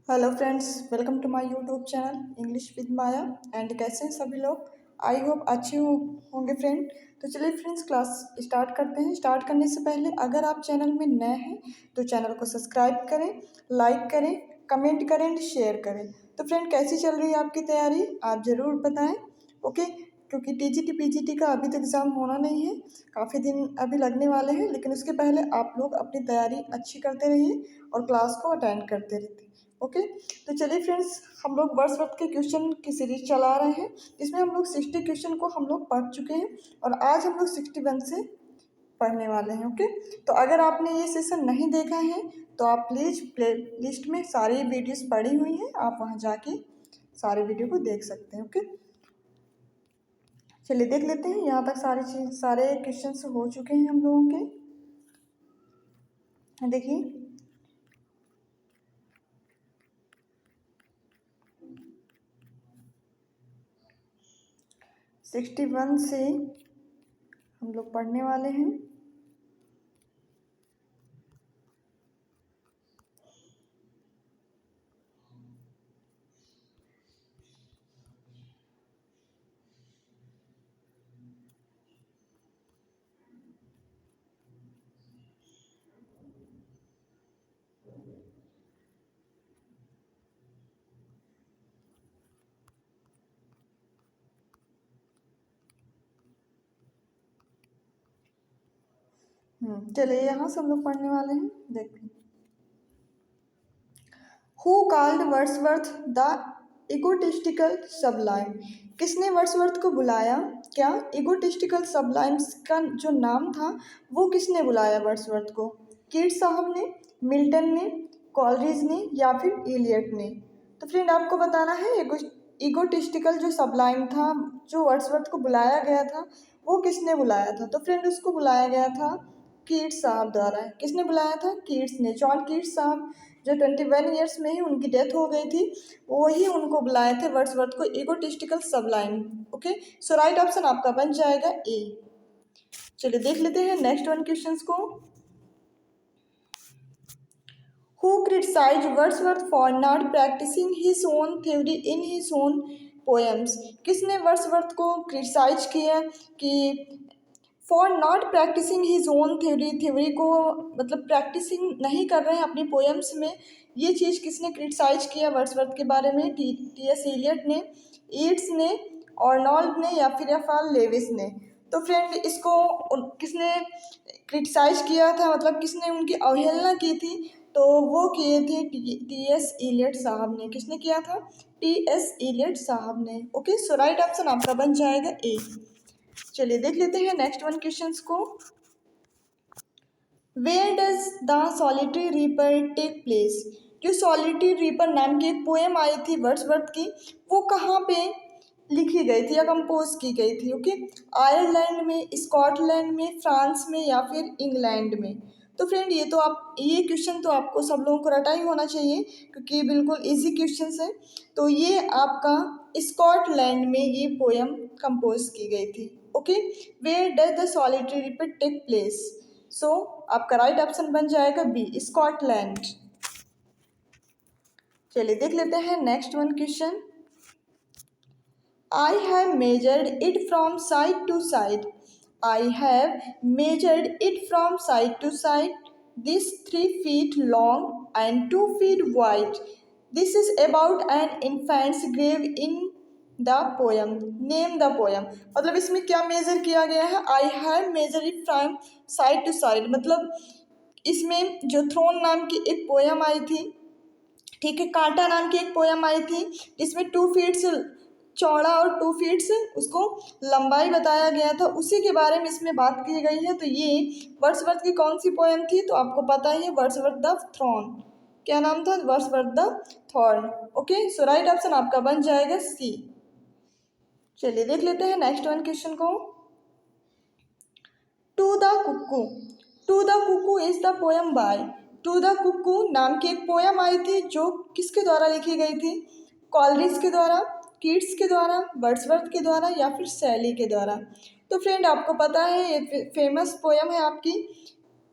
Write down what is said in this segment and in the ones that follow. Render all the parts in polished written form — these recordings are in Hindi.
Hello friends, welcome to my YouTube channel English with Maya. And कैसे हैं सभी लोग? आई होप अच्छे होंगे फ्रेंड। तो चलिए फ्रेंड्स, क्लास स्टार्ट करते हैं। स्टार्ट करने से पहले अगर आप चैनल में नए हैं तो चैनल को सब्सक्राइब करें, लाइक करें, कमेंट करें एंड शेयर करें। तो फ्रेंड, कैसी चल रही है आपकी तैयारी, आप ज़रूर बताएं। ओके, क्योंकि टीजीटी पीजीटी का अभी तक एग्ज़ाम होना नहीं है, काफ़ी दिन अभी लगने वाले हैं, लेकिन उसके पहले आप लोग अपनी तैयारी अच्छी करते रहिए और क्लास को अटेंड करते रहिए। ओके, तो चलिए फ्रेंड्स, हम लोग वर्ड्सवर्थ के क्वेश्चन की सीरीज चला रहे हैं। इसमें हम लोग 60 क्वेश्चन को हम लोग पढ़ चुके हैं और आज हम लोग 61 से पढ़ने वाले हैं। ओके, तो अगर आपने ये सेशन नहीं देखा है तो आप प्लीज़ प्ले लिस्ट में सारी वीडियोस पड़ी हुई हैं, आप वहाँ जाके सारे वीडियो को देख सकते हैं। ओके, चलिए देख लेते हैं। यहाँ तक सारे क्वेश्चन हो चुके हैं हम लोगों के। देखिए, 61 से हम लोग पढ़ने वाले हैं। चलिए यहाँ से हम लोग पढ़ने वाले हैं। देखिए, who called Wordsworth the egotistical Sublime? किसने वर्ड्सवर्थ को बुलाया? क्या इगोटिस्टिकल सबलाइम्स का जो नाम था वो किसने बुलाया वर्ड्सवर्थ को? कीट्स साहब ने, मिल्टन ने, कॉलरिज ने या फिर इलियट ने? तो फ्रेंड, आपको बताना है इगोटिस्टिकल जो सबलाइम था, जो वर्ड्सवर्थ को बुलाया गया था, वो किसने बुलाया था? तो फ्रेंड, उसको बुलाया गया था कीट्स साहब द्वारा। किसने बुलाया था? कीट्स ने। जॉन कीट्स साहब, जो 21 ईयर्स में ही उनकी डेथ हो गई थी, वही उनको बुलाए थे वर्ड्सवर्थ को egotistical Sublime. Okay, so right option आपका बन जाएगा ए। चलिए देख लेते हैं नेक्स्ट वन क्वेश्चंस को। Who criticized Wordsworth for not practicing his own theory in his own poems? किसने वर्ड्सवर्थ को क्रिटिसाइज किया कि for not practising his own theory को, मतलब प्रैक्टिसिंग नहीं कर रहे हैं अपनी पोएम्स में? ये चीज़ किसने क्रिटिसाइज किया वर्ड्सवर्थ के बारे में? टी एस एलियट ने, ईट्स ने, ऑर्नोल्ड ने या फिर एफ.आर. लेविस ने? तो फ्रेंड, इसको किसने क्रिटिसाइज किया था, मतलब किसने उनकी अवहेलना की थी? तो वो किए थे टी एस एलियट साहब ने। किसने किया था? टी.एस. एलियट साहब ने। ओके, सो राइट ऑप्शन आपका बन जाएगा ए। चलिए देख लेते हैं नेक्स्ट वन क्वेश्चंस को। Where does the solitary reaper take place? जो सॉलिटरी रीपर नाम की एक पोएम आई थी वर्ड्सवर्थ की, वो कहाँ पे लिखी गई थी या कंपोज की गई थी? ओके, आयरलैंड में, स्कॉटलैंड में, फ्रांस में या फिर इंग्लैंड में? तो फ्रेंड, ये क्वेश्चन तो आपको सब लोगों को रटा ही होना चाहिए, क्योंकि बिल्कुल इजी क्वेश्चन है। तो ये आपका स्कॉटलैंड में ये पोएम कंपोज की गई थी। Okay, where does the solitary reaper take place? So आपका राइट ऑप्शन बन जाएगा बी, स्कॉटलैंड। चलिए देख लेते हैं next one question. I have measured it from side to side. I have measured it from side to side. This 3 feet long and 2 feet wide. This is about an infant's grave in the poem. Name the poem. मतलब इसमें क्या मेजर किया गया है? I have measured it from side to side, मतलब इसमें जो थ्रोन नाम की एक पोयम आई थी, ठीक है, कांटा नाम की एक पोयम आई थी, जिसमें 2 फीट चौड़ा और 2 फीट से उसको लंबाई बताया गया था, उसी के बारे में इसमें बात की गई है। तो ये वर्ड्सवर्थ की कौन सी पोएम थी? तो आपको पता ही है, वर्ड्सवर्थ द थ्रॉन। क्या नाम था? Wordsworth the thorn. Okay, so right option आपका बन जाएगा सी। चलिए देख लेते हैं नेक्स्ट वन क्वेश्चन को। To the cuckoo. To the cuckoo is the poem by. To the cuckoo नाम की एक पोएम आई थी, जो किसके द्वारा लिखी गई थी? कॉलरिज के द्वारा, कीट्स के द्वारा, वर्ड्सवर्थ के द्वारा या फिर शैली के द्वारा? तो फ्रेंड, आपको पता है ये फेमस पोएम है आपकी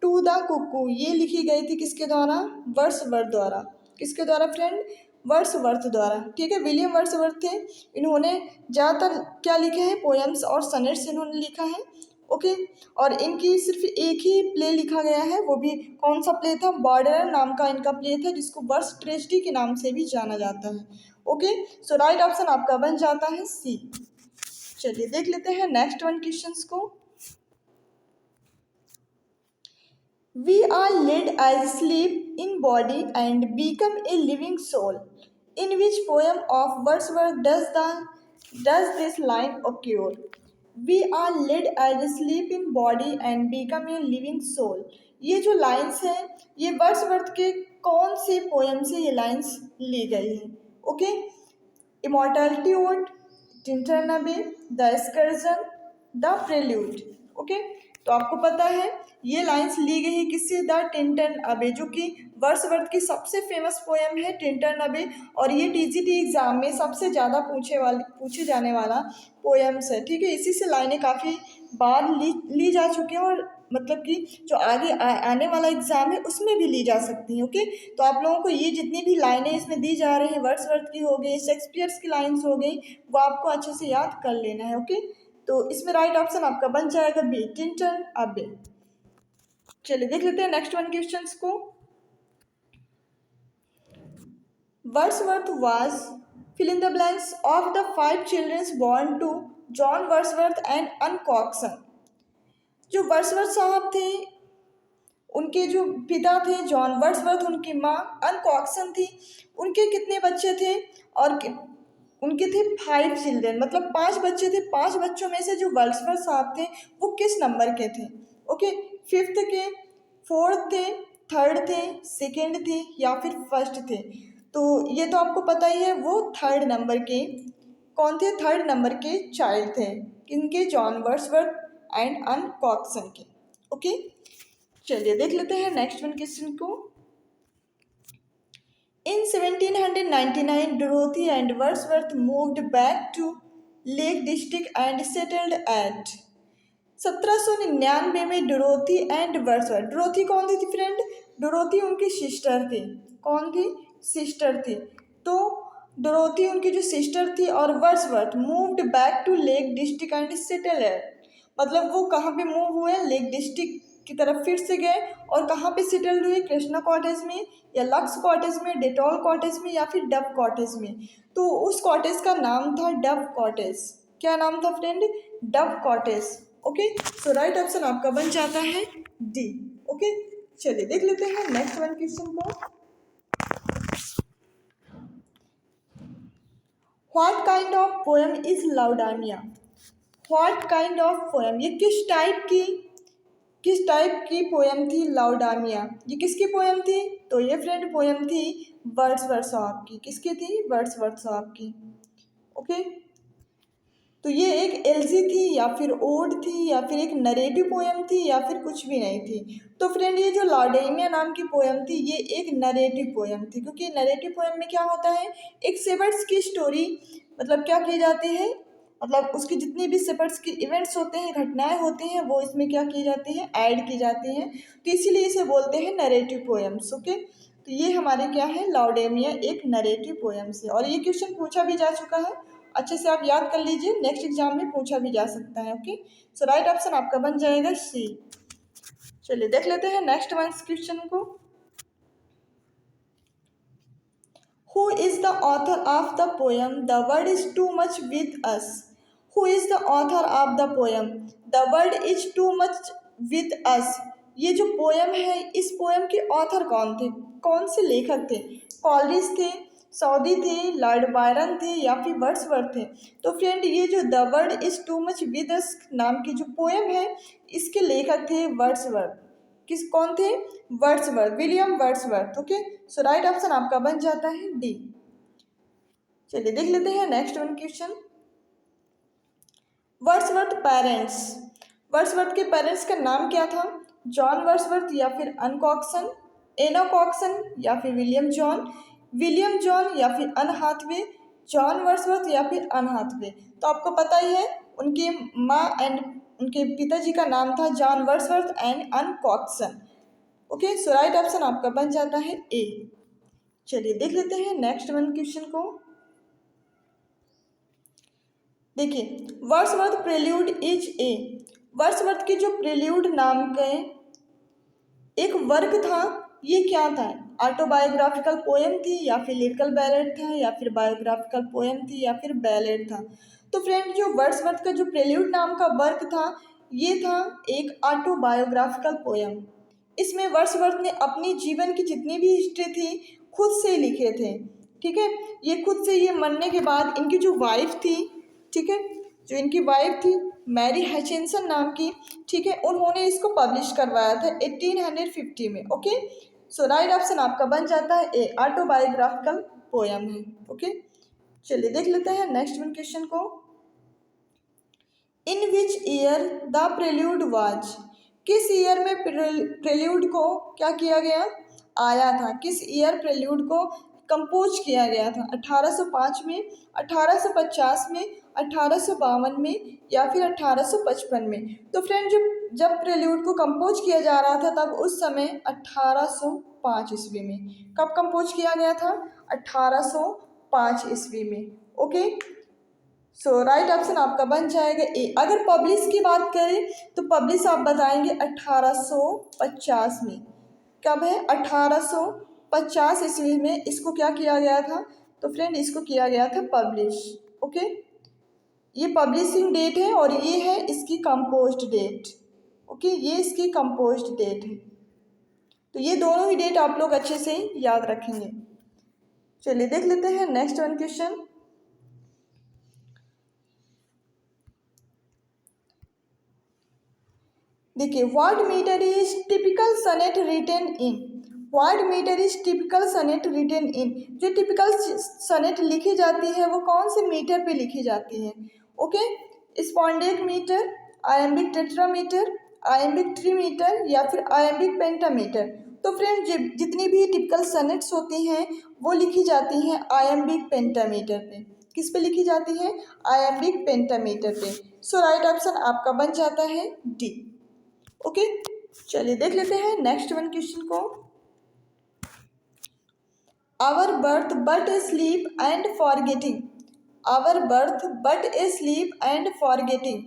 टू द कुक्कू। ये लिखी गई थी किसके द्वारा? वर्ड्सवर्थ द्वारा। किसके द्वारा फ्रेंड? वर्ड्सवर्थ द्वारा। ठीक है, विलियम वर्ड्सवर्थ थे। इन्होंने ज़्यादातर क्या लिखे हैं? पोएम्स और सनेट्स इन्होंने लिखा है। ओके, और इनकी सिर्फ एक ही प्ले लिखा गया है, वो भी कौन सा प्ले था? बॉर्डर नाम का इनका प्ले था, जिसको वर्स ट्रेजेडी के नाम से भी जाना जाता है। ओके, सो राइट ऑप्शन आपका बन जाता है सी। चलिए देख लेते हैं नेक्स्ट वन क्वेश्चंस को। We are led as sleep in body and become a living soul. In which poem of Wordsworth does this line occur? We are led as sleep in body and become a living soul. ये जो लाइन्स हैं ये वर्ड्सवर्थ के कौन से पोएम से ये लाइन्स ली गई है? ओके, इमॉर्टैलिटी ओड, टिंटर नबे, the excursion, the prelude. Okay, तो आपको पता है ये लाइंस ली गई है किससे? द टिंटन अबे, जो कि वर्ड्सवर्थ की सबसे फेमस पोएम है टिंटन अबे, और ये टीजीटी एग्जाम में सबसे ज़्यादा पूछे जाने वाला पोएम्स है। ठीक है, इसी से लाइनें काफ़ी बार ली जा चुकी हैं, और मतलब कि जो आगे आने वाला एग्जाम है उसमें भी ली जा सकती हैं। ओके, तो आप लोगों को ये जितनी भी लाइनें इसमें दी जा रही हैं, वर्ड्सवर्थ की हो गई, शेक्सपियर्स की लाइन्स हो गई, वो आपको अच्छे से याद कर लेना है। ओके, तो इसमें राइट ऑप्शन आपका बन जाएगा बी, टिंटन अबे। चलिए देख लेते हैं नेक्स्ट वन क्वेश्चंस को। Wordsworth was fill in the blanks of the 5 children's born to John Wordsworth and Ann Cookson. जो वर्ड्सवर्थ साहब थे उनके जो पिता थे जॉन वर्ड्सवर्थ, उनकी माँ अन कॉक्सन थी, उनके कितने बच्चे थे? और उनके थे 5 चिल्ड्रन, मतलब 5 बच्चे थे। 5 बच्चों में से जो वर्ड्सवर्थ साहब थे वो किस नंबर के थे? ओके, 5th के, 4th थे, 3rd थे, 2nd थे या फिर 1st थे? तो ये तो आपको पता ही है, वो 3rd नंबर के कौन थे? 3rd नंबर के चाइल्ड थे, किनके? John Wordsworth and Ann Cookson के। ओके, चलिए देख लेते हैं नेक्स्ट वन क्वेश्चन को। In 1799, Dorothy and Wordsworth moved back to Lake District and settled at 1799 में डोरोथी एंड वर्ड्सवर्थ। डोरोथी कौन थी फ्रेंड? डोरोथी उनकी सिस्टर थी। कौन थी? सिस्टर थी। तो डोरोथी उनकी जो सिस्टर थी और Wordsworth moved back to Lake District and settle at, मतलब वो कहाँ पे मूव हुए? लेक डिस्ट्रिक्ट की तरफ फिर से गए, और कहाँ पे सेटल्ड हुए? कृष्णा कॉटेज में या लक्स कॉटेज में, डेटॉल कॉटेज में या फिर डव कॉटेज में? तो उस कॉटेज का नाम था डव कॉटेज। क्या नाम था friend? Dove cottage. Okay, so right option आपका बन जाता है डी। ओके, चलिए देख लेते हैं नेक्स्ट वन क्वेश्चन को। What kind of poem is Laodamia? What kind of poem, ये किस टाइप की पोएम थी लाउडानिया? ये किसकी पोएम थी? तो ये फ्रेंड पोएम थी वर्ड्सवर्थ साहब की। किसकी थी? वर्ड्सवर्थ साहब की। ओके, तो ये एक एल्जी थी या फिर ओड थी या फिर एक नरेटिव पोएम थी या फिर कुछ भी नहीं थी? तो फ्रेंड ये जो लाउडानिया नाम की पोएम थी ये एक नरेटिव पोएम थी, क्योंकि नरेटिव पोएम में क्या होता है? एक शेपर्ड्स की स्टोरी, मतलब क्या की जाती है, मतलब उसकी जितनी भी शेपर्ड्स की इवेंट्स होते हैं, घटनाएं होती हैं, वो इसमें क्या की जाती हैं? ऐड की जाती हैं। तो इसीलिए इसे बोलते हैं नरेटिव पोएम्स। ओके, तो ये हमारे क्या है? लाउडानिया एक नरेटिव पोएम्स है, और ये क्वेश्चन पूछा भी जा चुका है, अच्छे से आप याद कर लीजिए, नेक्स्ट एग्जाम में पूछा भी जा सकता है। ओके, सो राइट ऑप्शन आपका बन जाएगा सी। चलिए देख लेते हैं नेक्स्ट वन क्वेश्चन को। Who is the author of the poem the world is too much with us? Who is the author of the poem the world is too much with अस? ये जो पोएम है, इस पोएम के ऑथर कौन थे? कौन से लेखक थे? कॉलरिज थे, सऊदी थे, लॉर्ड बायरन थे या फिर वर्ड्सवर्थ थे? तो फ्रेंड ये जो the world is too much with अस नाम की जो पोएम है, इसके लेखक थे वर्ड्सवर्थ। कौन थे? Wordsworth, William Wordsworth. Okay, so right option आपका बन जाता है डी। चलिए देख लेते हैं next one question. Wordsworth parents, Wordsworth के पेरेंट्स का नाम क्या था? जॉन वर्ड्सवर्थ या फिर अन कॉक्सन, एना कॉक्सन या फिर विलियम जॉन या फिर अन हाथवे, जॉन वर्ड्सवर्थ या फिर अन हाथवे? तो आपको पता ही है उनके माँ एंड उनके पिताजी का नाम था John Wordsworth and Ann Cookson. Okay, so right option आपका बन जाता है ए। चलिए देख लेते हैं नेक्स्ट वन क्वेश्चन को। देखिए, Wordsworth prelude is a, Wordsworth के जो प्रेल्यूड नाम के एक वर्क था, ये क्या था? ऑटोबायोग्राफिकल पोएम थी, या फिर लिरिकल बैलेड था, या फिर बायोग्राफिकल पोएम थी, या फिर बैलेड था? तो फ्रेंड, जो वर्ड्सवर्थ का जो प्रेल्यूड नाम का वर्क था, ये था एक ऑटोबायोग्राफिकल पोएम। इसमें वर्ड्सवर्थ ने अपनी जीवन की जितनी भी हिस्ट्री थी खुद से लिखे थे, ठीक है। ये खुद से, ये मरने के बाद इनकी जो वाइफ थी, ठीक है, जो इनकी वाइफ थी मैरी हचिंसन नाम की, ठीक है, उन्होंने इसको पब्लिश करवाया था 1850 में। ओके, सो राइट ऑप्शन आपका बन जाता है ए, ऑटोबायोग्राफिकल पोयम है। ओके, चलिए देख लेते हैं नेक्स्ट वन क्वेश्चन को। In which year the prelude was, किस ईयर में प्रेल्यूड को क्या किया गया, आया था? किस ईयर प्रेल्यूड को कंपोज किया गया था? 1805 में, 1850 में, 1852 में, या फिर 1855 में? तो फ्रेंड, जब प्रेल्यूड को कंपोज किया जा रहा था तब उस समय 1805 ईस्वी में। कब कंपोज किया गया था? 1805 ईस्वी में। ओके, सो राइट ऑप्शन आपका बन जाएगा ए। अगर पब्लिश की बात करें तो पब्लिश आप बताएंगे 1850 में। कब है? 1850 ईस्वी में इसको क्या किया गया था? तो फ्रेंड, इसको किया गया था पब्लिश। ओके, ये पब्लिशिंग डेट है और ये है इसकी कंपोज्ड डेट। ओके, ये इसकी कंपोज्ड डेट है। तो ये दोनों ही डेट आप लोग अच्छे से याद रखेंगे। चलिए देख लेते हैं नेक्स्ट वन क्वेश्चन। देखिए, what metre is typical sonnet written in, what metre is typical sonnet written in, जो टिपिकल सनेट लिखी जाती है वो कौन से मीटर पे लिखी जाती है? Okay, spondaic metre, iambic tetrameter, iambic trimeter, या फिर आयम्बिक पेंटामीटर? तो फ्रेंड, जितनी भी टिपिकल सनेट्स होती हैं वो लिखी जाती हैं आयम्बिक पेंटामीटर पे। किस पे लिखी जाती है? आयम्बिक पेंटामीटर पे। सो राइट ऑप्शन आपका बन जाता है डी। ओके, चलिए देख लेते हैं नेक्स्ट वन क्वेश्चन को। Our birth but a sleep and forgetting, our birth but a sleep and forgetting,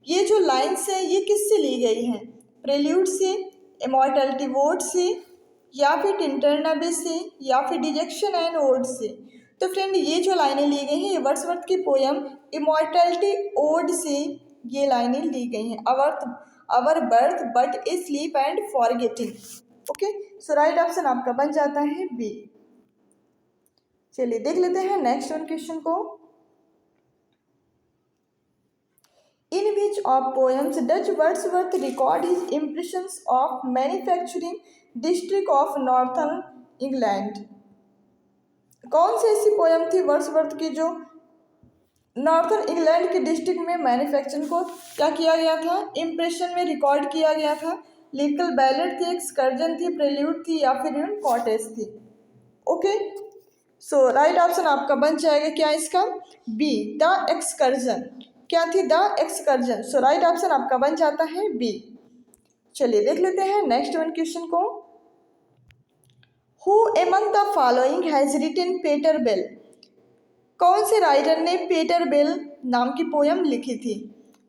ये जो लाइन्स है ये किससे ली गई हैं? प्रेल्यूड से, इमॉर्टैलिटी वोड से, या फिर टिंटरनबे से, या फिर डिजेक्शन एंड ओड से? तो फ्रेंड, ये जो लाइनें ली गई हैं ये वर्ड्सवर्थ की पोयम इमॉर्टैलिटी ओड से ये लाइनें ली गई हैं। Our birth but a sleep and forgetting. Okay, so right option आपका बन जाता है बी। चलिए देख लेते हैं नेक्स्ट वन क्वेश्चन को। In which of poems does Wordsworth record his impressions of manufacturing district of northern England? कौन सी ऐसी पोएम थी वर्ड्सवर्थ की जो नॉर्थर्न इंग्लैंड के डिस्ट्रिक्ट में मैन्युफैक्चरिंग को क्या किया गया था? इम्प्रेशन में रिकॉर्ड किया गया था। लिरिकल बैलेड थी, एक्सकर्जन थी, प्रेल्यूड थी, या फिर कॉटेज थी? ओके, सो राइट ऑप्शन आपका बन जाएगा क्या इसका? B, the excursion. क्या थी? The excursion. So right option आपका बन जाता है बी। चलिए देख लेते हैं नेक्स्ट वन क्वेश्चन को। Who among the following has written Peter Bell, कौन से राइटर ने पेटर बेल नाम की पोयम लिखी थी?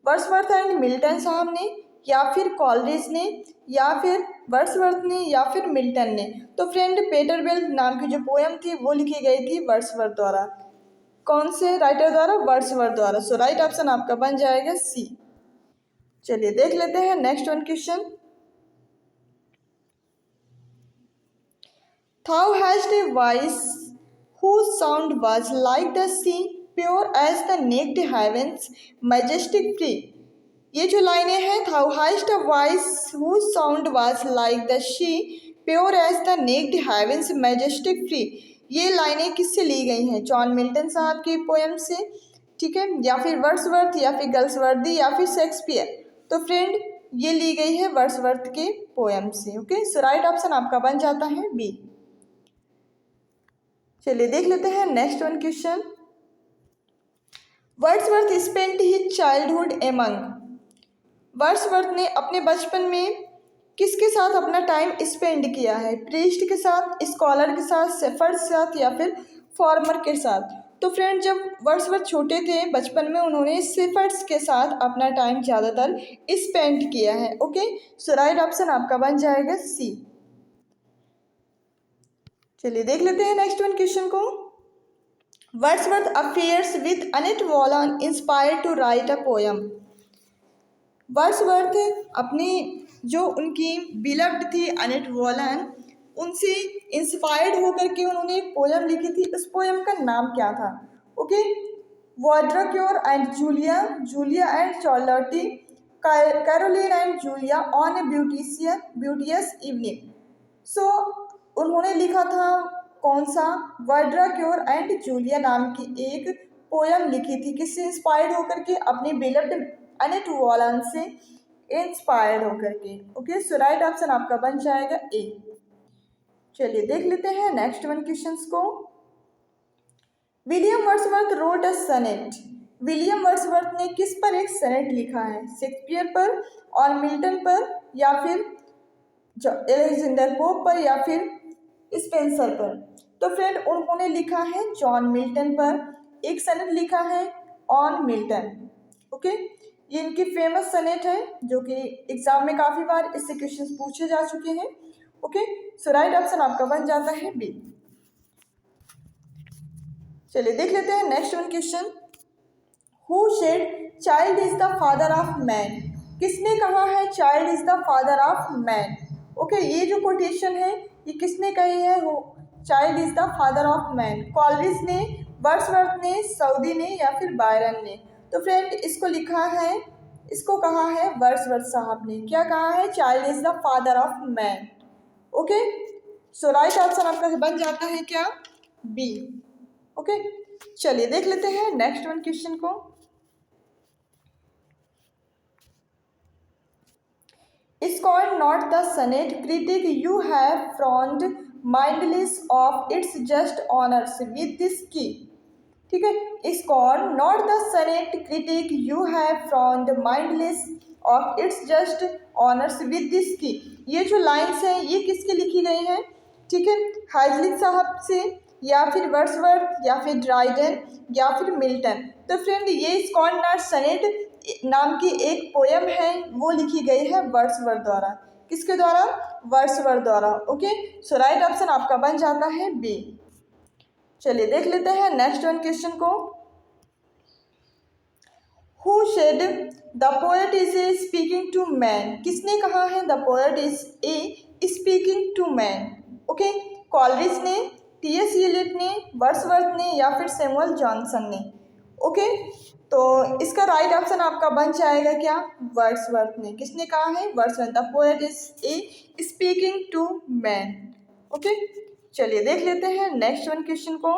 वर्ड्सवर्थ एंड मिल्टन साहब ने, या फिर कॉलरिज ने, या फिर वर्ड्सवर्थ ने, या फिर मिल्टन ने? तो फ्रेंड, पेटर बेल नाम की जो पोयम थी वो लिखी गई थी वर्ड्सवर्थ द्वारा। कौन से राइटर द्वारा? वर्ड्सवर्थ द्वारा। सो राइट ऑप्शन आपका बन जाएगा सी। चलिए देख लेते हैं next one question. Thou hast a voice whose sound was like the sea, pure as the naked heavens, majestic free. ये जो लाइनें हैं, Thou hast a voice whose sound was like the sea, pure as the naked heavens, majestic free. ये लाइनें किससे ली गई हैं? जॉन मिल्टन साहब की पोएम से, ठीक है, या फिर वर्ड्सवर्थ, या फिर गल्सवर्दी, या फिर शेक्सपियर? तो फ्रेंड, ये ली गई है वर्ड्सवर्थ के पोएम से। ओके, सो राइट ऑप्शन आपका बन जाता है बी। चलिए देख लेते हैं next one question. Wordsworth spent his childhood among, Wordsworth ने अपने बचपन में किसके साथ अपना टाइम स्पेंड किया है? प्रीस्ट के साथ, स्कॉलर के साथ, शेफर्ड के साथ या फिर फार्मर के साथ? तो फ्रेंड जब वर्ड्सवर्थ छोटे थे बचपन में उन्होंने शेफर्ड्स के साथ अपना टाइम ज़्यादातर स्पेंड किया है। ओके, सो राइट ऑप्शन आपका बन जाएगा सी। चलिए देख लेते हैं नेक्स्ट वन क्वेश्चन को। Wordsworth affairs with Annette Vallon inspired to write a poem. Wordsworth अपनी जो उनकी बिलव्ड थी अनेट वॉलन, उनसे इंस्पायर्ड होकर के उन्होंने एक पोयम लिखी थी। उस पोयम का नाम क्या था? Okay, Vaudracour and Julia, Julia and Charlotte, Caroline and Julia on a beauteous evening. So उन्होंने लिखा था कौन सा? वॉड्राक्योर एंड जूलिया नाम की एक पोयम लिखी थी। किससे इंस्पायर्ड होकर के? अपनी बिलव्ड अनेट वॉलन से इंस्पायर्ड होकर के। ओके, सो राइट ऑप्शन आपका बन जाएगा ए। चलिए देख लेते हैं नेक्स्ट वन क्वेश्चंस को। William Wordsworth wrote a sonnet. William Wordsworth ने किस पर एक सनेट लिखा है? शेक्सपियर पर, और मिल्टन पर, या फिर अलेक्जेंडर पोप पर, या फिर स्पेंसर पर? तो फ्रेंड उन्होंने लिखा है जॉन मिल्टन पर, एक सनेट लिखा है ऑन मिल्टन। ओके, ये इनकी फेमस सनेट है जो कि एग्जाम में काफ़ी बार इससे क्वेश्चंस पूछे जा चुके हैं। ओके, सो राइट ऑप्शन आपका बन जाता है बी। चलिए देख लेते हैं next one question. Who said child is the father of man. किसने कहा है child is the father of man? Okay, ये जो कोटेशन है ये किसने कही है? हो child is the father of man. Coleridge ने, वर्ड्सवर्थ ने, सऊदी ने, या फिर बायरन ने? तो फ्रेंड इसको लिखा है, इसको कहा है वर्ड्सवर्थ साहब ने। क्या कहा है? Child is the father of man. Okay, so right option आपका बन जाता है क्या? बी। ओके, चलिए देख लेते हैं नेक्स्ट वन क्वेश्चन को। Scorn not the sonnet critic you have frowned mindless of its just honors with this key। ठीक है, Scorn not the sonnet critic you have frowned mindless of its just honors with this key। ये जो लाइन्स हैं ये किसके लिखी गई हैं? ठीक है, हाइजलिक साहब से, या फिर वर्ड्सवर्थ, या फिर ड्राइडन, या फिर मिल्टन। तो फ्रेंड ये स्कॉर्न नॉट सनेट नाम की एक पोयम है, वो लिखी गई है वर्ड्सवर्थ द्वारा। किसके द्वारा? वर्ड्सवर्थ द्वारा। ओके, सो राइट ऑप्शन आपका बन जाता है बी। चलिए देख लेते हैं नेक्स्ट वन क्वेश्चन को। Who said the poet is a speaking to man. किसने कहा है the poet is a speaking to man? Okay, Coleridge ने, टी.एस. एलियट ने, वर्ड्सवर्थ ने, या फिर सैमुअल जॉनसन ने? ओके, तो इसका राइट ऑप्शन आपका बन जाएगा क्या? वर्ड्सवर्थ ने। किसने कहा है? Wordsworth. The poet is a speaking to man. Okay, चलिए देख लेते हैं नेक्स्ट वन क्वेश्चन को।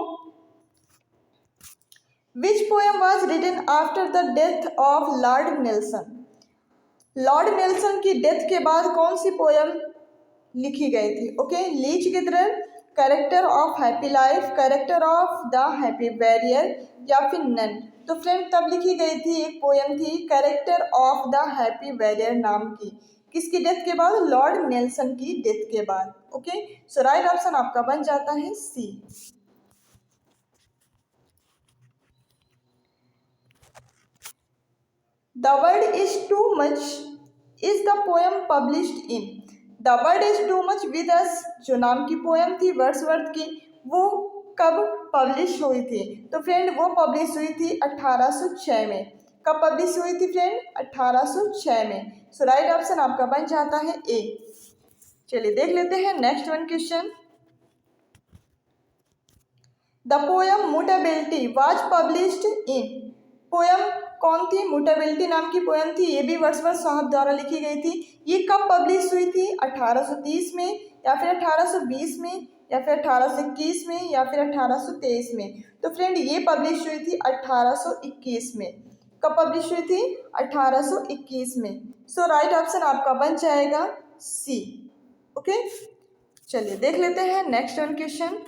Which poem was written after the death of Lord Nelson. Lord Nelson की डेथ के बाद कौन सी पोएम लिखी गई थी? Okay, leech gatherer, character of happy life, character of the happy barrier, या फिर नन? तो फ्रेंड तब लिखी गई थी एक पोएम थी character of the happy barrier नाम की। किसकी डेथ के बाद? लॉर्ड नेल्सन की डेथ के बाद। ओके, सो राइट ऑप्शन आपका बन जाता है C. The world is too much is the poem published in. The world is too much with us जो नाम की पोएम थी वर्ड्सवर्थ की, वो कब पब्लिश हुई थी? तो फ्रेंड वो पब्लिश हुई थी 1806 में। कब पब्लिश हुई थी फ्रेंड? 1806 में। सो राइट ऑप्शन आपका बन जाता है ए। चलिए देख लेते हैं next one question. The poem mutability was published in. Poem कौन थी? मुटेबिलिटी नाम की पोएम थी, ये भी वर्ड्सवर्थ साहब द्वारा लिखी गई थी। ये कब पब्लिश हुई थी? 1830 में, या फिर 1820 में, या फिर 1821 में, या फिर 1823 में? तो फ्रेंड ये पब्लिश हुई थी 1821 में। कब पब्लिश हुई थी? 1821 में। सो राइट ऑप्शन आपका बन जाएगा सी। ओके, चलिए देख लेते हैं next one question.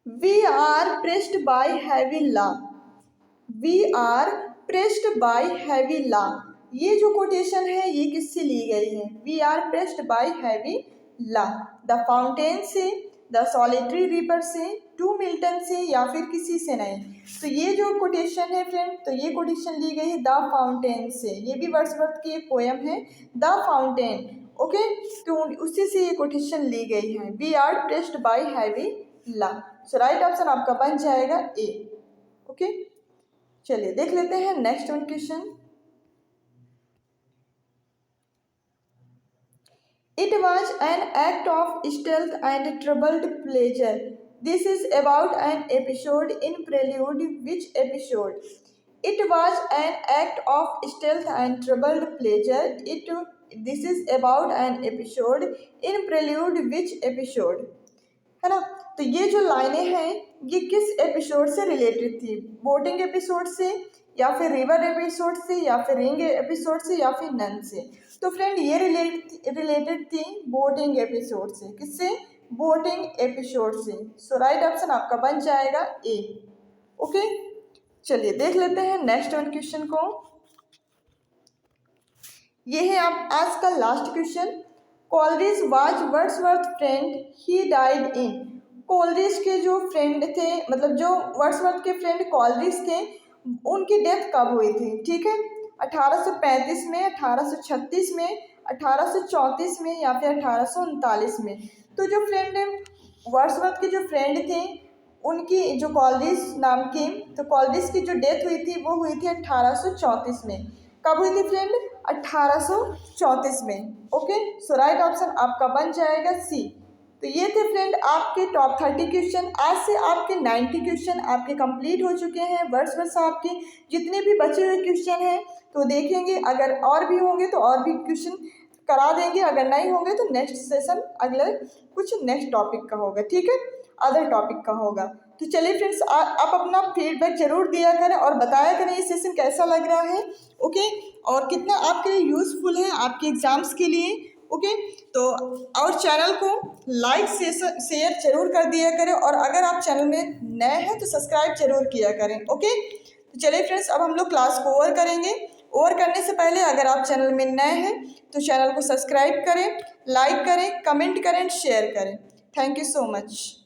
We are pressed by heavy law. We are pressed by heavy law, ये जो कोटेशन है ये किससे ली गई है? We are pressed by heavy law, the fountain से, द सॉलिटरी रिवर से, टू मिल्टन से, या फिर किसी से नहीं। तो ये जो कोटेशन है फ्रेंड, तो ये कोटेशन ली गई है द फाउंटेन से। ये भी वर्ड्सवर्थ की एक पोयम है, द फाउंटेन। ओके, तो उसी से ये कोटेशन ली गई है। We are pressed by heavy law. So right option आपका बन जाएगा ए। ओके, चलिए देख लेते हैं next one question. It was an act of stealth and troubled pleasure. This is about an episode in Prelude. Which episode? It was an act of stealth and troubled pleasure. This is about an episode in Prelude. Which episode? है ना। तो ये जो लाइनें हैं ये किस एपिसोड से रिलेटेड थी? बोटिंग एपिसोड से, या फिर रिवर एपिसोड से, या फिर रिंग एपिसोड से, या फिर नन से? तो फ्रेंड ये रिलेटेड थी बोटिंग एपिसोड से। किससे? बोटिंग एपिसोड से। सो राइट ऑप्शन आपका बन जाएगा ए। ओके, चलिए देख लेते हैं नेक्स्ट वन क्वेश्चन को। ये है आप आज का last question. Coleridge was Wordsworth friend, he died in. Coleridge के जो फ्रेंड थे, मतलब जो वर्ड्सवर्थ के फ्रेंड कोलरिज थे, उनकी डेथ कब हुई थी? ठीक है, 1835 में, 1836 में, 1834 में, या फिर 1839 में। तो जो फ्रेंड वर्ड्सवर्थ के जो फ्रेंड थे उनकी, जो कोलरिज नाम की, तो कोलरिज की जो डेथ हुई थी वो हुई थी 1834 में। कब हुई थी फ्रेंड? 1834 में। ओके, सो राइट ऑप्शन आपका बन जाएगा सी। तो ये थे फ्रेंड आपके टॉप 30 क्वेश्चन। आज से आपके 90 क्वेश्चन आपके कंप्लीट हो चुके हैं। वर्ड्सवर्थ साहब के जितने भी बचे हुए क्वेश्चन हैं तो देखेंगे, अगर और भी होंगे तो और भी क्वेश्चन करा देंगे, अगर नहीं होंगे तो नेक्स्ट सेशन अगले कुछ नेक्स्ट टॉपिक का होगा। ठीक है, अदर टॉपिक का होगा। तो चलिए फ्रेंड्स, आप अपना फीडबैक जरूर दिया करें और बताया करें ये सेशन कैसा लग रहा है। ओके, और कितना आपके लिए यूज़फुल है आपके एग्जाम्स के लिए। ओके, तो और चैनल को लाइक शेयर जरूर कर दिया करें, और अगर आप चैनल में नए हैं तो सब्सक्राइब जरूर किया करें। ओके, तो चलिए फ्रेंड्स, अब हम लोग क्लास को ओवर करेंगे। ओवर करने से पहले अगर आप चैनल में नए हैं तो चैनल को सब्सक्राइब करें, लाइक करें, कमेंट करें, शेयर करें। Thank you so much.